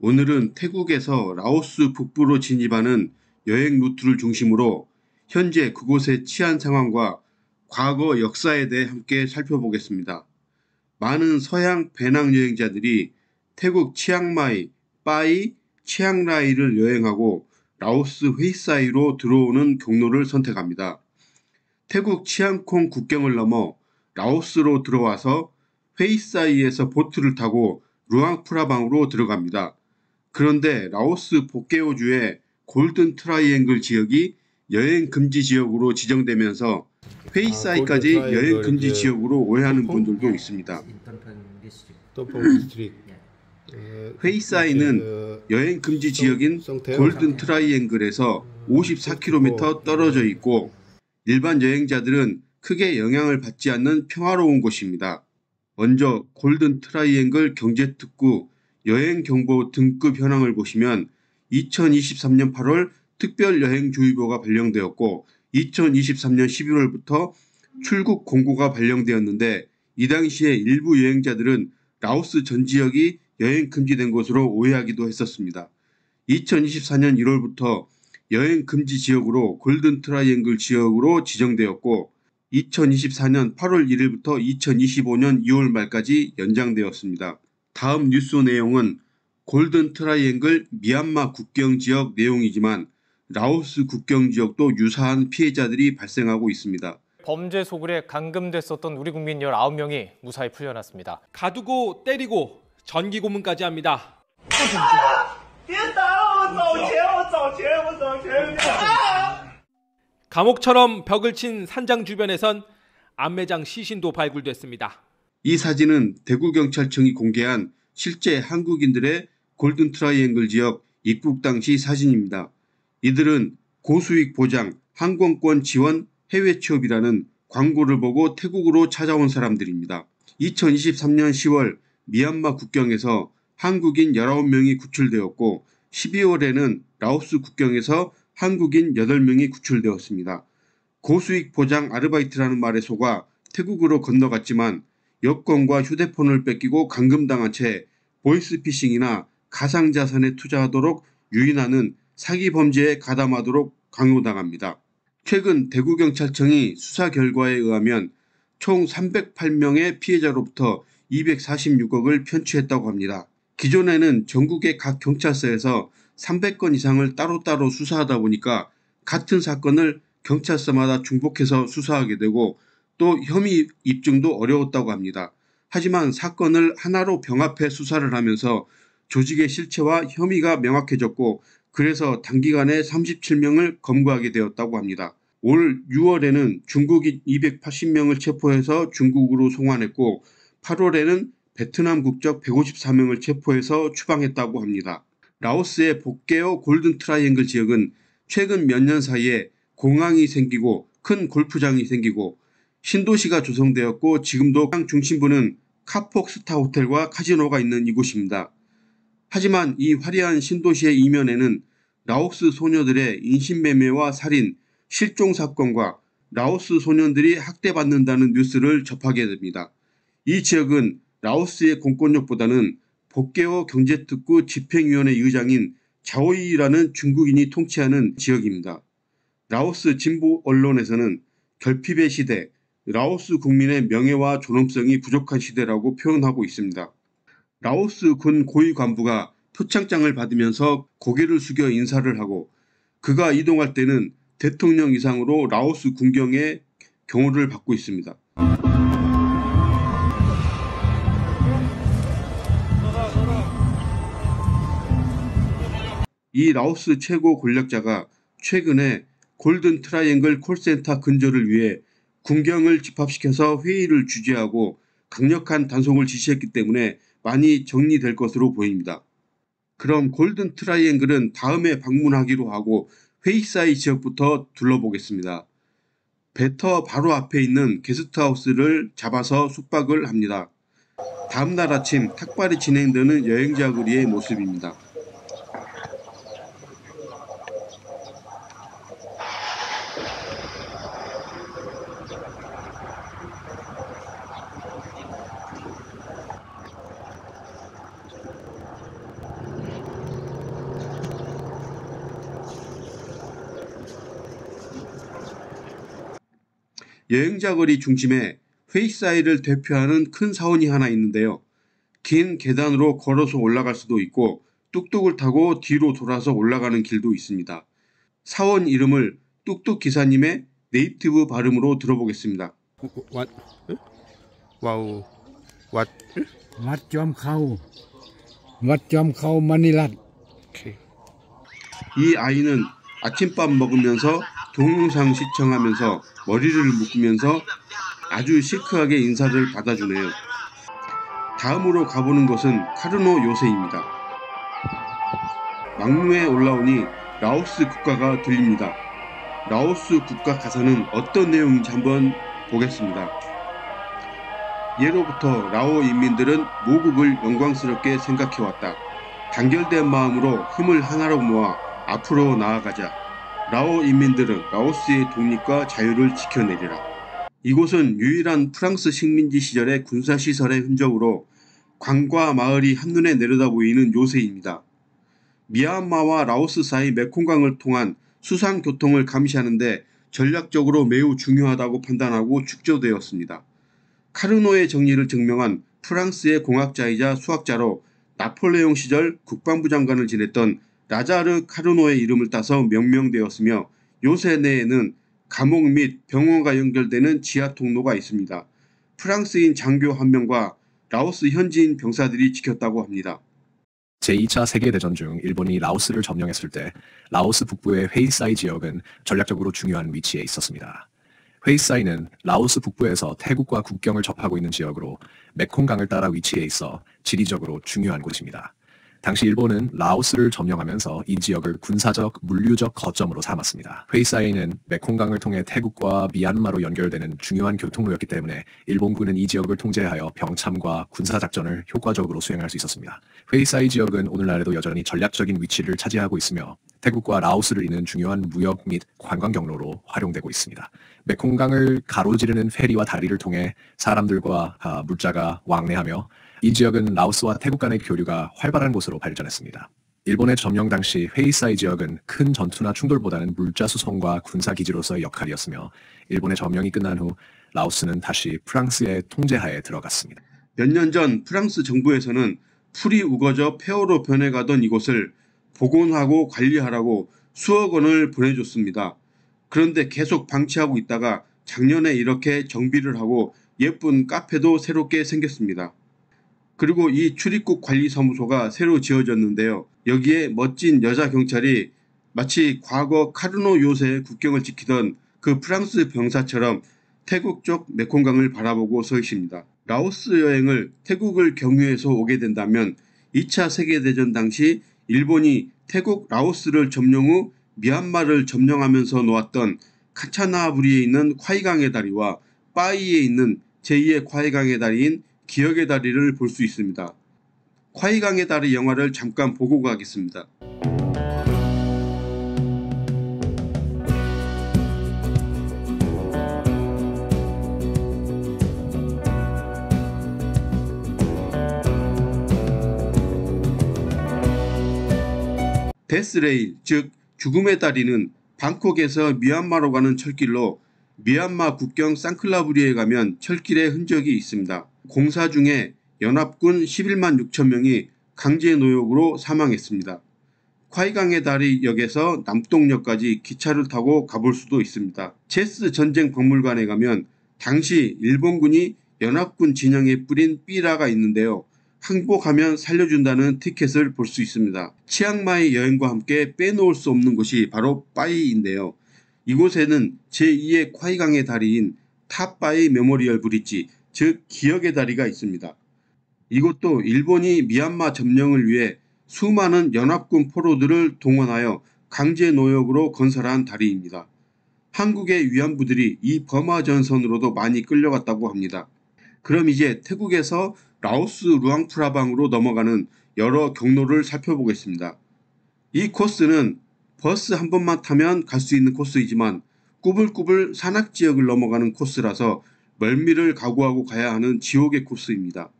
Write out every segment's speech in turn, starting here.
오늘은 태국에서 라오스 북부로 진입하는 여행 루트를 중심으로 현재 그곳의 치안 상황과 과거 역사에 대해 함께 살펴보겠습니다. 많은 서양 배낭여행자들이 태국 치앙마이, 빠이, 치앙라이를 여행하고 라오스 회이사이로 들어오는 경로를 선택합니다. 태국 치앙콩 국경을 넘어 라오스로 들어와서 회이사이에서 보트를 타고 루앙프라방으로 들어갑니다. 그런데 라오스 복개오주의 골든 트라이앵글 지역이 여행 금지 지역으로 지정되면서 회이사이까지 여행 금지 지역으로 오해하는 분들도 있습니다. 회이사이는 여행 금지 지역인 골든 트라이앵글에서 54km 떨어져 있고 일반 여행자들은 크게 영향을 받지 않는 평화로운 곳입니다. 먼저 골든 트라이앵글 경제특구 여행경보 등급 현황을 보시면 2023년 8월 특별여행주의보가 발령되었고 2023년 11월부터 출국 공고가 발령되었는데 이 당시에 일부 여행자들은 라오스 전 지역이 여행 금지된 것으로 오해하기도 했었습니다. 2024년 1월부터 여행 금지 지역으로 골든 트라이앵글 지역으로 지정되었고 2024년 8월 1일부터 2025년 2월 말까지 연장되었습니다. 다음 뉴스 내용은 골든 트라이앵글 미얀마 국경지역 내용이지만 라오스 국경지역도 유사한 피해자들이 발생하고 있습니다. 범죄 소굴에 감금됐었던 우리 국민 19명이 무사히 풀려났습니다. 가두고 때리고 전기 고문까지 합니다. 감옥처럼 벽을 친 산장 주변에선 안매장 시신도 발굴됐습니다. 이 사진은 대구경찰청이 공개한 실제 한국인들의 골든 트라이앵글 지역 입국 당시 사진입니다. 이들은 고수익 보장, 항공권 지원, 해외 취업이라는 광고를 보고 태국으로 찾아온 사람들입니다. 2023년 10월 미얀마 국경에서 한국인 19명이 구출되었고 12월에는 라오스 국경에서 한국인 8명이 구출되었습니다. 고수익 보장 아르바이트라는 말에 속아 태국으로 건너갔지만 여권과 휴대폰을 뺏기고 감금당한 채 보이스피싱이나 가상자산에 투자하도록 유인하는 사기 범죄에 가담하도록 강요당합니다. 최근 대구경찰청이 수사 결과에 의하면 총 308명의 피해자로부터 246억을 편취했다고 합니다. 기존에는 전국의 각 경찰서에서 300건 이상을 따로따로 수사하다 보니까 같은 사건을 경찰서마다 중복해서 수사하게 되고 또 혐의 입증도 어려웠다고 합니다. 하지만 사건을 하나로 병합해 수사를 하면서 조직의 실체와 혐의가 명확해졌고 그래서 단기간에 37명을 검거하게 되었다고 합니다. 올 6월에는 중국인 280명을 체포해서 중국으로 송환했고 8월에는 베트남 국적 154명을 체포해서 추방했다고 합니다. 라오스의 복개오 골든 트라이앵글 지역은 최근 몇 년 사이에 공항이 생기고 큰 골프장이 생기고 신도시가 조성되었고 지금도 중심부는 카폭 스타 호텔과 카지노가 있는 이곳입니다. 하지만 이 화려한 신도시의 이면에는 라오스 소녀들의 인신매매와 살인, 실종 사건과 라오스 소년들이 학대받는다는 뉴스를 접하게 됩니다. 이 지역은 라오스의 공권력보다는 복개오 경제특구 집행위원회 의장인 자오이라는 중국인이 통치하는 지역입니다. 라오스 진보 언론에서는 결핍의 시대, 라오스 국민의 명예와 존엄성이 부족한 시대라고 표현하고 있습니다. 라오스 군 고위 간부가 표창장을 받으면서 고개를 숙여 인사를 하고 그가 이동할 때는 대통령 이상으로 라오스 군경의 경호를 받고 있습니다. 이 라오스 최고 권력자가 최근에 골든 트라이앵글 콜센터 근절을 위해 군경을 집합시켜서 회의를 주재하고 강력한 단속을 지시했기 때문에 많이 정리될 것으로 보입니다. 그럼 골든 트라이앵글은 다음에 방문하기로 하고 회이사이 지역부터 둘러보겠습니다. 배터 바로 앞에 있는 게스트하우스를 잡아서 숙박을 합니다. 다음날 아침 탁발이 진행되는 여행자 거리의 모습입니다. 여행자 거리 중심에 회이사이를 대표하는 큰 사원이 하나 있는데요. 긴 계단으로 걸어서 올라갈 수도 있고 뚝뚝을 타고 뒤로 돌아서 올라가는 길도 있습니다. 사원 이름을 뚝뚝 기사님의 네이티브 발음으로 들어보겠습니다. What? Wow. What? วัดจอมเขาวัดจอมเขามณีรัตน์ Okay. 이 아이는 아침밥 먹으면서 동영상 시청하면서 머리를 묶으면서 아주 시크하게 인사를 받아주네요. 다음으로 가보는 곳은 카르노 요새입니다. 막루에 올라오니 라오스 국가가 들립니다. 라오스 국가 가사는 어떤 내용인지 한번 보겠습니다. 예로부터 라오 인민들은 모국을 영광스럽게 생각해왔다. 단결된 마음으로 힘을 하나로 모아 앞으로 나아가자. 라오 인민들은 라오스의 독립과 자유를 지켜내리라. 이곳은 유일한 프랑스 식민지 시절의 군사시설의 흔적으로 강과 마을이 한눈에 내려다보이는 요새입니다. 미얀마와 라오스 사이 메콩강을 통한 수상교통을 감시하는데 전략적으로 매우 중요하다고 판단하고 축조되었습니다. 카르노의 정리를 증명한 프랑스의 공학자이자 수학자로 나폴레옹 시절 국방부 장관을 지냈던 라자르 카르노의 이름을 따서 명명되었으며 요새 내에는 감옥 및 병원과 연결되는 지하 통로가 있습니다. 프랑스인 장교 한 명과 라오스 현지인 병사들이 지켰다고 합니다. 제2차 세계대전 중 일본이 라오스를 점령했을 때 라오스 북부의 회이사이 지역은 전략적으로 중요한 위치에 있었습니다. 회이사이는 라오스 북부에서 태국과 국경을 접하고 있는 지역으로 메콩강을 따라 위치해 있어 지리적으로 중요한 곳입니다. 당시 일본은 라오스를 점령하면서 이 지역을 군사적, 물류적 거점으로 삼았습니다. 회이사이는 메콩강을 통해 태국과 미얀마로 연결되는 중요한 교통로였기 때문에 일본군은 이 지역을 통제하여 병참과 군사작전을 효과적으로 수행할 수 있었습니다. 회이사이 지역은 오늘날에도 여전히 전략적인 위치를 차지하고 있으며 태국과 라오스를 잇는 중요한 무역 및 관광 경로로 활용되고 있습니다. 메콩강을 가로지르는 페리와 다리를 통해 사람들과 물자가 왕래하며 이 지역은 라오스와 태국 간의 교류가 활발한 곳으로 발전했습니다. 일본의 점령 당시 회이사이 지역은 큰 전투나 충돌보다는 물자 수송과 군사 기지로서의 역할이었으며 일본의 점령이 끝난 후 라오스는 다시 프랑스의 통제하에 들어갔습니다. 몇 년 전 프랑스 정부에서는 풀이 우거져 폐허로 변해가던 이곳을 복원하고 관리하라고 수억 원을 보내줬습니다. 그런데 계속 방치하고 있다가 작년에 이렇게 정비를 하고 예쁜 카페도 새롭게 생겼습니다. 그리고 이 출입국 관리사무소가 새로 지어졌는데요. 여기에 멋진 여자 경찰이 마치 과거 카르노 요새의 국경을 지키던 그 프랑스 병사처럼 태국 쪽 메콩강을 바라보고 서 있습니다. 라오스 여행을 태국을 경유해서 오게 된다면 2차 세계대전 당시 일본이 태국 라오스를 점령 후 미얀마를 점령하면서 놓았던 카차나부리에 있는 콰이강의 다리와 빠이에 있는 제2의 콰이강의 다리인 기억의 다리를 볼 수 있습니다. 콰이강의 다리 영화를 잠깐 보고 가겠습니다. 데스레일, 즉 죽음의 다리는 방콕에서 미얀마로 가는 철길로 미얀마 국경 산클라부리에 가면 철길의 흔적이 있습니다. 공사 중에 연합군 11만 6천 명이 강제 노역으로 사망했습니다. 콰이강의 다리 역에서 남동역까지 기차를 타고 가볼 수도 있습니다. 체스 전쟁 박물관에 가면 당시 일본군이 연합군 진영에 뿌린 삐라가 있는데요. 항복하면 살려준다는 티켓을 볼 수 있습니다. 치앙마이 여행과 함께 빼놓을 수 없는 곳이 바로 빠이인데요. 이곳에는 제2의 콰이강의 다리인 탑바이 메모리얼 브릿지, 즉 기억의 다리가 있습니다. 이것도 일본이 미얀마 점령을 위해 수많은 연합군 포로들을 동원하여 강제 노역으로 건설한 다리입니다. 한국의 위안부들이 이 버마 전선으로도 많이 끌려갔다고 합니다. 그럼 이제 태국에서 라오스 루앙프라방으로 넘어가는 여러 경로를 살펴보겠습니다. 이 코스는 버스 한 번만 타면 갈 수 있는 코스이지만 꾸불꾸불 산악지역을 넘어가는 코스라서 멀미를 각오하고 가야 하는 지옥의 코스입니다.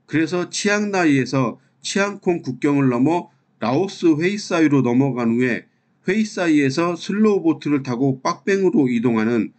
그래서 치앙라이에서 치앙콩 국경을 넘어 라오스 회이사이로 넘어간 후에 회이사이에서 슬로우 보트를 타고 빡뱅으로 이동하는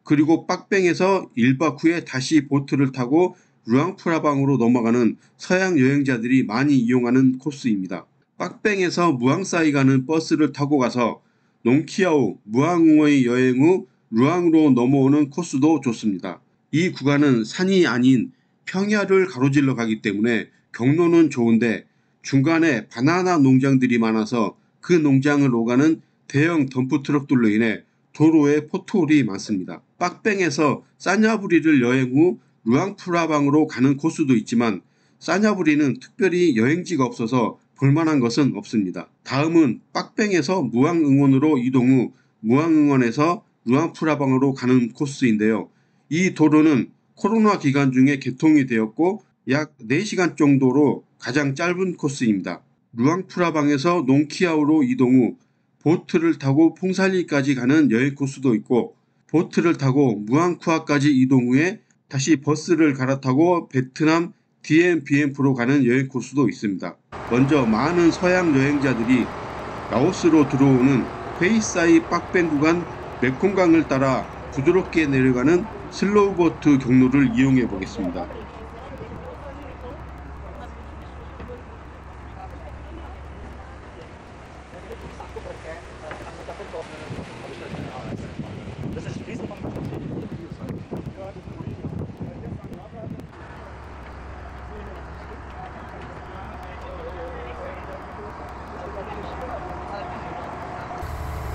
그리고 빡뱅에서 1박 후에 다시 보트를 타고 루앙프라방으로 넘어가는 서양 여행자들이 많이 이용하는 코스입니다. 빡뱅에서 무앙사이 가는 버스를 타고 가서 농키아오, 무앙응어의 여행 후 루앙으로 넘어오는 코스도 좋습니다. 이 구간은 산이 아닌 평야를 가로질러 가기 때문에 경로는 좋은데 중간에 바나나 농장들이 많아서 그 농장을 오가는 대형 덤프트럭들로 인해 도로에 포토홀이 많습니다. 빡뱅에서 사냐부리를 여행 후 루앙프라방으로 가는 코스도 있지만 사냐부리는 특별히 여행지가 없어서 볼만한 것은 없습니다. 다음은 빡뱅에서 무앙응원으로 이동 후 무앙응원에서 루앙프라방으로 가는 코스인데요. 이 도로는 코로나 기간 중에 개통이 되었고 약 4시간 정도로 가장 짧은 코스입니다. 루앙프라방에서 농키아오로 이동 후 보트를 타고 퐁살리까지 가는 여행 코스도 있고 보트를 타고 무앙쿠아까지 이동 후에 다시 버스를 갈아타고 베트남 디엠비엠프로 가는 여행 코스도 있습니다. 먼저 많은 서양 여행자들이 라오스로 들어오는 회이사이 빡뱅 구간 메콩강을 따라 부드럽게 내려가는 슬로우보트 경로를 이용해 보겠습니다.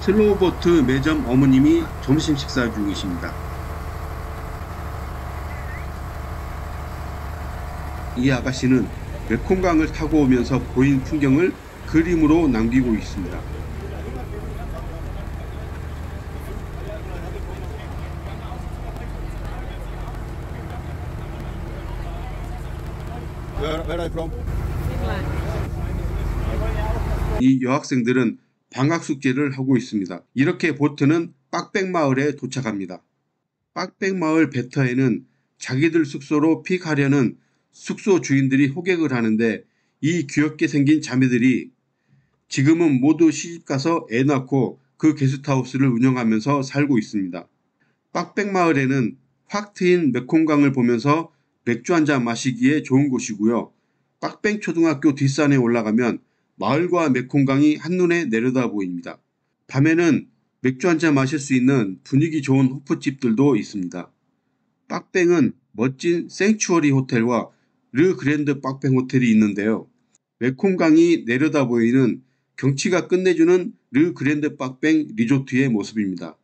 슬로우보트 매점 어머님이 점심 식사 중이십니다. 이 아가씨는 메콩강을 타고 오면서 보인 풍경을 그림으로 남기고 있습니다. Where are you from? 이 여학생들은 방학 숙제를 하고 있습니다. 이렇게 보트는 빡뱅 마을에 도착합니다. 빡뱅 마을 배터에는 자기들 숙소로 픽하려는 숙소 주인들이 호객을 하는데 이 귀엽게 생긴 자매들이 지금은 모두 시집가서 애 낳고 그 게스트하우스를 운영하면서 살고 있습니다. 빡뱅 마을에는 확 트인 메콩강을 보면서 맥주 한잔 마시기에 좋은 곳이고요. 빡뱅 초등학교 뒷산에 올라가면 마을과 메콩강이 한눈에 내려다 보입니다. 밤에는 맥주 한잔 마실 수 있는 분위기 좋은 호프집들도 있습니다. 빡뱅은 멋진 생추어리 호텔과 르 그랜드 빡뱅 호텔이 있는데요. 메콩강이 내려다 보이는 경치가 끝내주는 르 그랜드 빡뱅 리조트의 모습입니다.